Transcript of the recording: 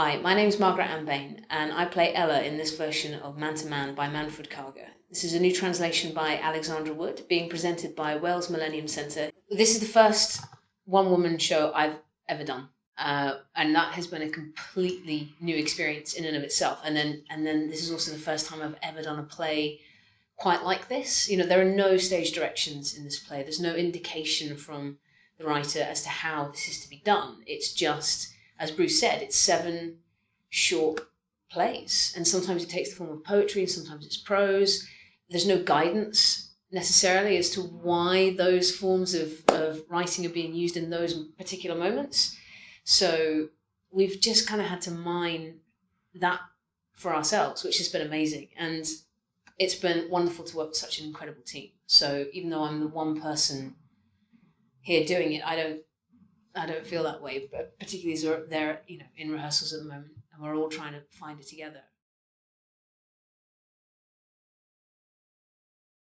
Hi, my name is Margaret Ann Bain, and I play Ella in this version of Man to Man by Manfred Karger. This is a new translation by Alexandra Wood, being presented by Wales Millennium Centre. This is the first one-woman show I've ever done, and that has been a completely new experience in and of itself. And then this is also the first time I've ever done a play quite like this. You know, there are no stage directions in this play. There's no indication from the writer as to how this is to be done. It's just, as Bruce said, it's 7 short plays, and sometimes it takes the form of poetry, and sometimes it's prose. There's no guidance necessarily as to why those forms of writing are being used in those particular moments. So we've just kind of had to mine that for ourselves, which has been amazing. And it's been wonderful to work with such an incredible team. So even though I'm the one person here doing it, I don't feel that way, but particularly as they're in rehearsals at the moment, and we're all trying to find it together.